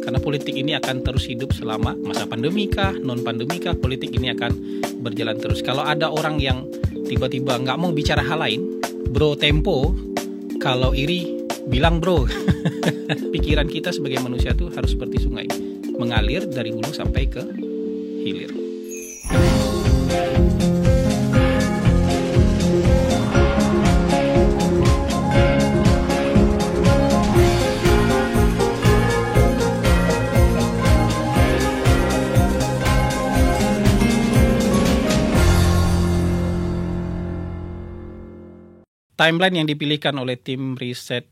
Karena politik ini akan terus hidup selama masa pandemi kah, non pandemi kah, politik ini akan berjalan terus. Kalau ada orang yang tiba-tiba nggak mau bicara hal lain, bro tempo, kalau iri bilang bro. Pikiran kita sebagai manusia tuh harus seperti sungai, mengalir dari hulu sampai ke hilir. Timeline yang dipilihkan oleh tim riset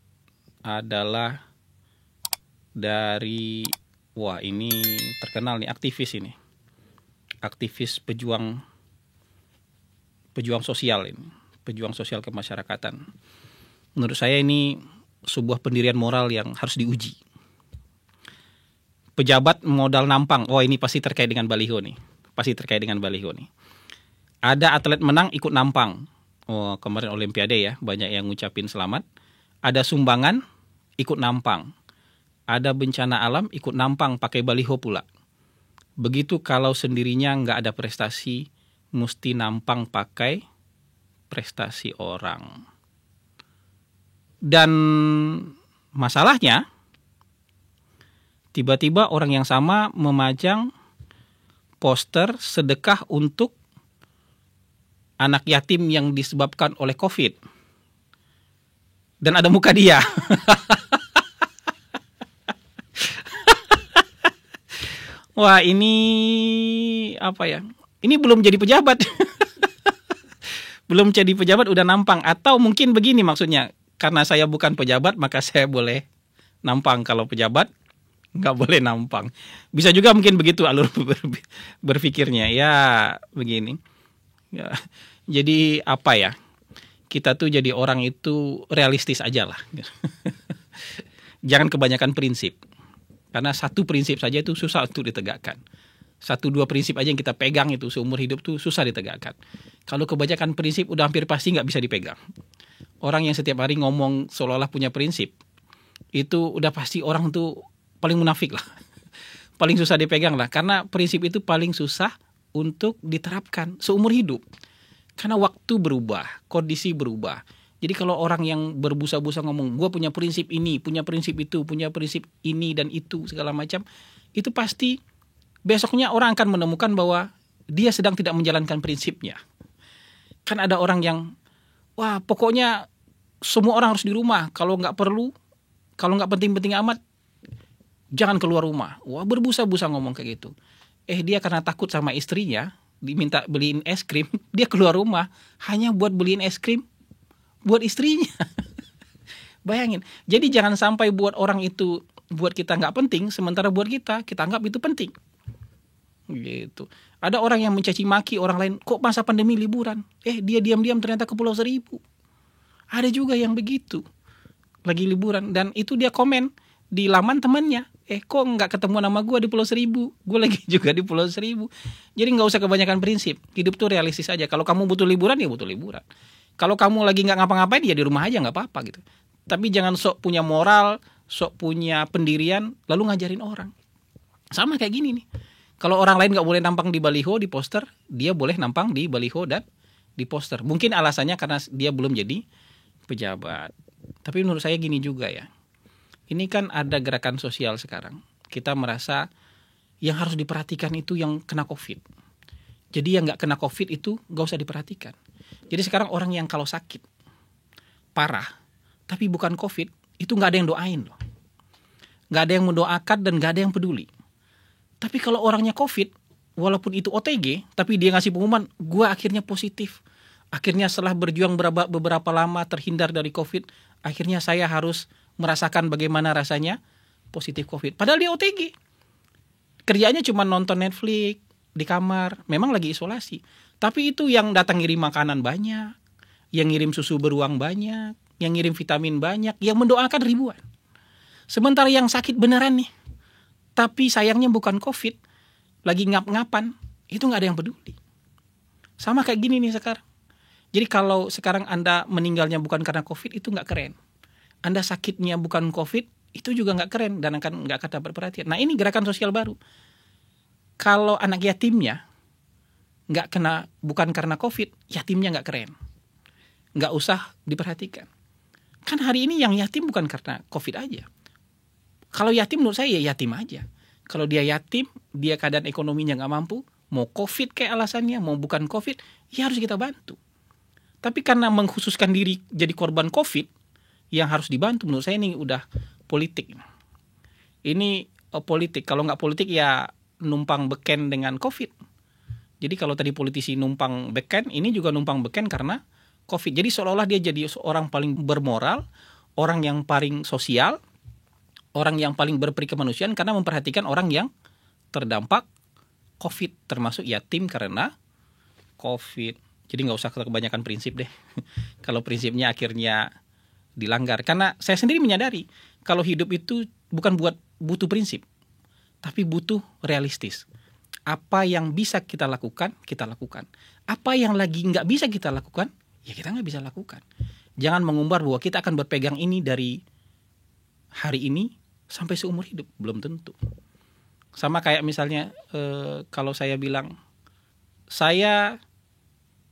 adalah dari, wah ini terkenal nih, aktivis ini. Aktivis pejuang sosial ini, pejuang sosial kemasyarakatan. Menurut saya ini sebuah pendirian moral yang harus diuji. Pejabat modal nampang, oh ini pasti terkait dengan baliho nih. Ada atlet menang ikut nampang. Oh, kemarin Olimpiade ya, banyak yang ngucapin selamat. Ada sumbangan, ikut nampang. Ada bencana alam, ikut nampang pakai baliho pula. Begitu kalau sendirinya nggak ada prestasi, mesti nampang pakai prestasi orang. Dan masalahnya, tiba-tiba orang yang sama memajang poster sedekah untuk anak yatim yang disebabkan oleh COVID. Dan ada muka dia. Wah ini apa ya? Ini belum jadi pejabat. Belum jadi pejabat udah nampang. Atau mungkin begini maksudnya. Karena saya bukan pejabat maka saya boleh nampang. Kalau pejabat nggak boleh nampang. Bisa juga mungkin begitu alur berpikirnya. Ya begini. Ya, jadi apa ya? Kita tuh jadi orang itu realistis aja lah. Jangan kebanyakan prinsip. Karena satu prinsip saja itu susah untuk ditegakkan. 1-2 prinsip aja yang kita pegang itu seumur hidup tuh susah ditegakkan. Kalau kebanyakan prinsip udah hampir pasti nggak bisa dipegang. Orang yang setiap hari ngomong seolah-olah punya prinsip, itu udah pasti orang tuh paling munafik lah. Paling susah dipegang lah. Karena prinsip itu paling susah untuk diterapkan seumur hidup. Karena waktu berubah, kondisi berubah. Jadi kalau orang yang berbusa-busa ngomong, gue punya prinsip ini, punya prinsip itu, punya prinsip ini dan itu segala macam, itu pasti besoknya orang akan menemukan bahwa dia sedang tidak menjalankan prinsipnya. Kan ada orang yang, wah pokoknya semua orang harus di rumah, kalau nggak perlu, kalau nggak penting-penting amat, jangan keluar rumah. Wah berbusa-busa ngomong kayak gitu. Dia karena takut sama istrinya, diminta beliin es krim, dia keluar rumah hanya buat beliin es krim buat istrinya. Bayangin. Jadi jangan sampai buat orang itu, buat kita nggak penting, sementara buat kita anggap itu penting. Gitu. Ada orang yang mencaci maki orang lain, kok masa pandemi liburan? Dia diam-diam ternyata ke Pulau Seribu. Ada juga yang begitu. Lagi liburan dan itu dia komen di laman temannya. Kok nggak ketemu nama gue di Pulau Seribu? Gue lagi juga di Pulau Seribu. Jadi nggak usah kebanyakan prinsip. Hidup tuh realistis aja. Kalau kamu butuh liburan, ya butuh liburan. Kalau kamu lagi nggak ngapa-ngapain, ya di rumah aja nggak apa-apa gitu. Tapi jangan sok punya moral, sok punya pendirian, lalu ngajarin orang. Sama kayak gini nih. Kalau orang lain nggak boleh nampang di baliho, di poster, dia boleh nampang di baliho dan di poster. Mungkin alasannya karena dia belum jadi pejabat. Tapi menurut saya gini juga ya. Ini kan ada gerakan sosial sekarang. Kita merasa yang harus diperhatikan itu yang kena COVID. Jadi yang nggak kena COVID itu nggak usah diperhatikan. Jadi sekarang orang yang kalau sakit parah, tapi bukan COVID, itu nggak ada yang doain loh. Nggak ada yang mendoakan dan nggak ada yang peduli. Tapi kalau orangnya COVID, walaupun itu OTG, tapi dia ngasih pengumuman, gue akhirnya positif. Akhirnya setelah berjuang beberapa lama terhindar dari COVID, akhirnya saya harus merasakan bagaimana rasanya positif COVID. Padahal dia OTG. Kerjanya cuma nonton Netflix di kamar. Memang lagi isolasi. Tapi itu yang datang ngirim makanan banyak. Yang ngirim susu beruang banyak. Yang ngirim vitamin banyak. Yang mendoakan ribuan. Sementara yang sakit beneran nih. Tapi sayangnya bukan COVID. Lagi ngap-ngapan. Itu gak ada yang peduli. Sama kayak gini nih sekarang. Jadi kalau sekarang Anda meninggalnya bukan karena COVID, itu gak keren. Anda sakitnya bukan COVID, itu juga nggak keren dan nggak akan dapat perhatian. Nah, ini gerakan sosial baru. Kalau anak yatimnya nggak kena, bukan karena COVID, yatimnya nggak keren, nggak usah diperhatikan. Kan hari ini yang yatim bukan karena COVID aja. Kalau yatim menurut saya ya yatim aja. Kalau dia yatim, dia keadaan ekonominya nggak mampu, mau COVID kayak alasannya, mau bukan COVID, ya harus kita bantu. Tapi karena mengkhususkan diri jadi korban COVID, yang harus dibantu menurut saya ini udah politik. Ini politik. Kalau nggak politik ya numpang beken dengan COVID. Jadi kalau tadi politisi numpang beken, ini juga numpang beken karena COVID. Jadi seolah-olah dia jadi orang paling bermoral, orang yang paling sosial, orang yang paling berperi kemanusiaan karena memperhatikan orang yang terdampak COVID, termasuk yatim karena COVID. Jadi nggak usah kebanyakan prinsip deh. Kalau prinsipnya akhirnya dilanggar. Karena saya sendiri menyadari kalau hidup itu bukan butuh prinsip, tapi butuh realistis. Apa yang bisa kita lakukan, kita lakukan. Apa yang lagi nggak bisa kita lakukan, ya kita nggak bisa lakukan. Jangan mengumbar bahwa kita akan berpegang ini dari hari ini sampai seumur hidup. Belum tentu. Sama kayak misalnya kalau saya bilang, saya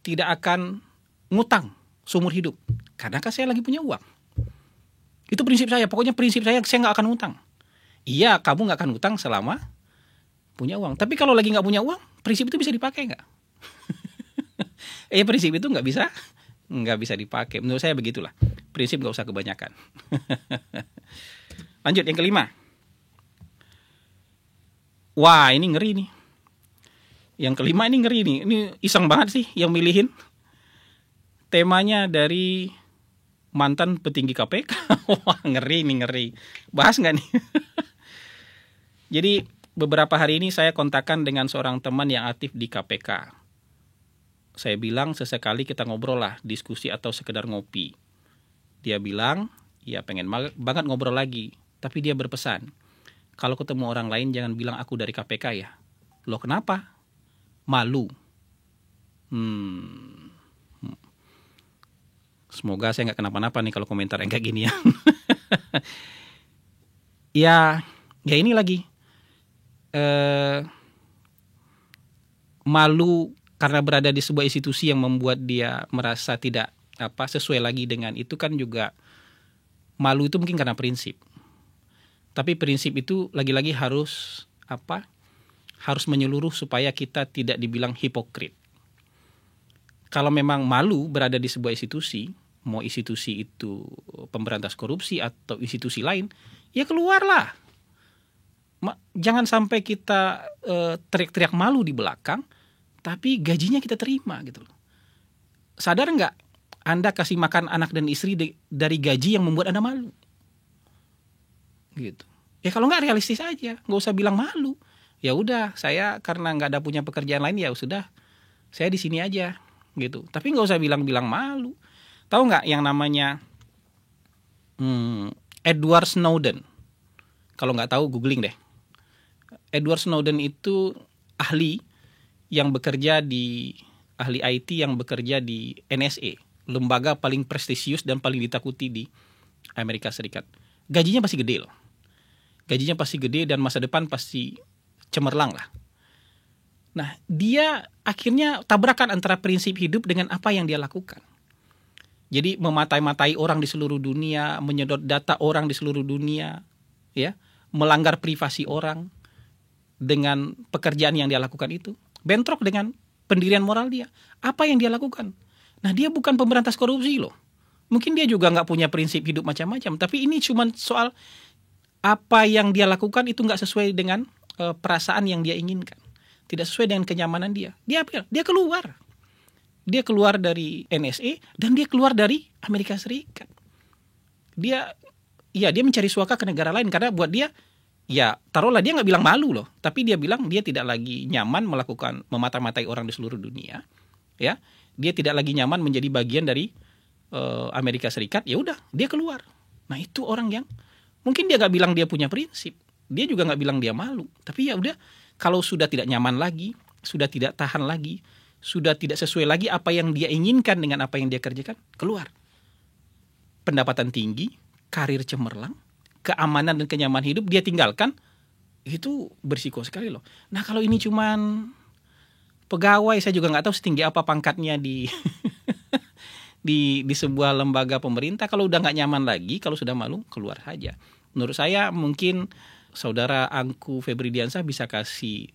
tidak akan ngutang seumur hidup. Karena kan saya lagi punya uang. Itu prinsip saya. Pokoknya prinsip saya nggak akan ngutang. Iya, kamu nggak akan ngutang selama punya uang. Tapi kalau lagi nggak punya uang, prinsip itu bisa dipakai nggak? Prinsip itu nggak bisa dipakai. Menurut saya begitulah. Prinsip nggak usah kebanyakan. Lanjut yang kelima. Wah, ini ngeri nih. Yang kelima ini ngeri nih. Ini iseng banget sih yang milihin. Temanya dari mantan petinggi KPK. Wah, ngeri. Bahas nggak nih? Jadi beberapa hari ini saya kontakkan dengan seorang teman yang aktif di KPK. Saya bilang sesekali kita ngobrol lah, diskusi atau sekedar ngopi. Dia bilang, ya pengen banget ngobrol lagi. Tapi dia berpesan, kalau ketemu orang lain jangan bilang aku dari KPK ya. Loh kenapa? Malu. Semoga saya nggak kenapa-napa nih kalau komentar yang kayak gini ya. Ya ini lagi. Malu karena berada di sebuah institusi yang membuat dia merasa tidak sesuai lagi dengan itu kan juga. Malu itu mungkin karena prinsip. Tapi prinsip itu lagi-lagi harus harus menyeluruh supaya kita tidak dibilang hipokrit. Kalau memang malu berada di sebuah institusi, mau institusi itu pemberantas korupsi atau institusi lain, ya keluarlah. Jangan sampai kita teriak-teriak malu di belakang, tapi gajinya kita terima gitu loh. Sadar nggak Anda kasih makan anak dan istri dari gaji yang membuat Anda malu? Gitu. Ya kalau nggak realistis aja, nggak usah bilang malu. Ya udah, saya karena nggak ada punya pekerjaan lain ya sudah, saya di sini aja gitu. Tapi nggak usah bilang-bilang malu. Tahu nggak yang namanya Edward Snowden? Kalau nggak tahu googling deh. Edward Snowden itu ahli IT yang bekerja di NSA, lembaga paling prestisius dan paling ditakuti di Amerika Serikat. Gajinya pasti gede loh. Gajinya pasti gede dan masa depan pasti cemerlang lah. Nah, dia akhirnya tabrakan antara prinsip hidup dengan apa yang dia lakukan. Jadi mematai-matai orang di seluruh dunia, menyedot data orang di seluruh dunia, ya, melanggar privasi orang dengan pekerjaan yang dia lakukan itu, bentrok dengan pendirian moral dia. Apa yang dia lakukan? Nah, dia bukan pemberantas korupsi loh. Mungkin dia juga nggak punya prinsip hidup macam-macam, tapi ini cuma soal apa yang dia lakukan itu nggak sesuai dengan perasaan yang dia inginkan, tidak sesuai dengan kenyamanan dia. Dia keluar. Dia keluar dari NSA dan dia keluar dari Amerika Serikat. Dia mencari suaka ke negara lain karena buat dia, ya taruhlah dia nggak bilang malu loh, tapi dia bilang dia tidak lagi nyaman melakukan memata-matai orang di seluruh dunia. Ya, dia tidak lagi nyaman menjadi bagian dari Amerika Serikat. Ya udah, dia keluar. Nah itu orang yang mungkin dia nggak bilang dia punya prinsip, dia juga nggak bilang dia malu, tapi ya udah, kalau sudah tidak nyaman lagi, sudah tidak tahan lagi, sudah tidak sesuai lagi apa yang dia inginkan dengan apa yang dia kerjakan, keluar. Pendapatan tinggi, karir cemerlang, keamanan dan kenyamanan hidup dia tinggalkan, itu berisiko sekali loh. Nah kalau ini cuman pegawai, saya juga nggak tahu setinggi apa pangkatnya di di sebuah lembaga pemerintah, kalau udah nggak nyaman lagi, kalau sudah malu, keluar saja. Menurut saya mungkin saudara Angku Febridiansyah bisa kasih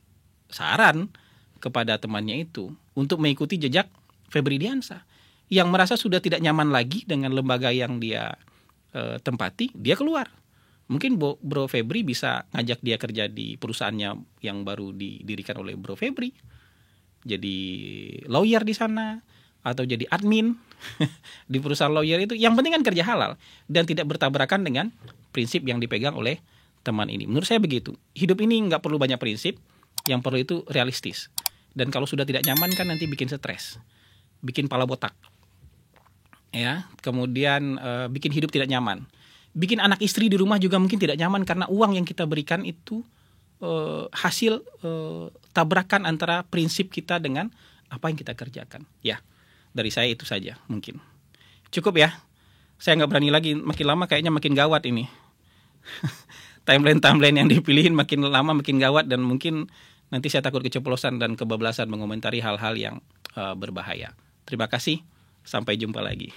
saran kepada temannya itu untuk mengikuti jejak Febridiansyah yang merasa sudah tidak nyaman lagi dengan lembaga yang dia tempati, dia keluar. Mungkin Bro Febri bisa ngajak dia kerja di perusahaannya yang baru didirikan oleh Bro Febri, jadi lawyer di sana atau jadi admin di perusahaan lawyer itu. Yang penting kan kerja halal dan tidak bertabrakan dengan prinsip yang dipegang oleh teman ini. Menurut saya begitu. Hidup ini nggak perlu banyak prinsip, yang perlu itu realistis. Dan kalau sudah tidak nyaman kan nanti bikin stres, bikin pala botak, ya. Kemudian bikin hidup tidak nyaman, bikin anak istri di rumah juga mungkin tidak nyaman karena uang yang kita berikan itu hasil tabrakan antara prinsip kita dengan apa yang kita kerjakan. Ya, dari saya itu saja mungkin. Cukup ya. Saya nggak berani lagi, makin lama kayaknya makin gawat ini. Timeline yang dipilihin makin lama makin gawat, dan mungkin nanti saya takut keceplosan dan kebablasan mengomentari hal-hal yang berbahaya. Terima kasih, sampai jumpa lagi.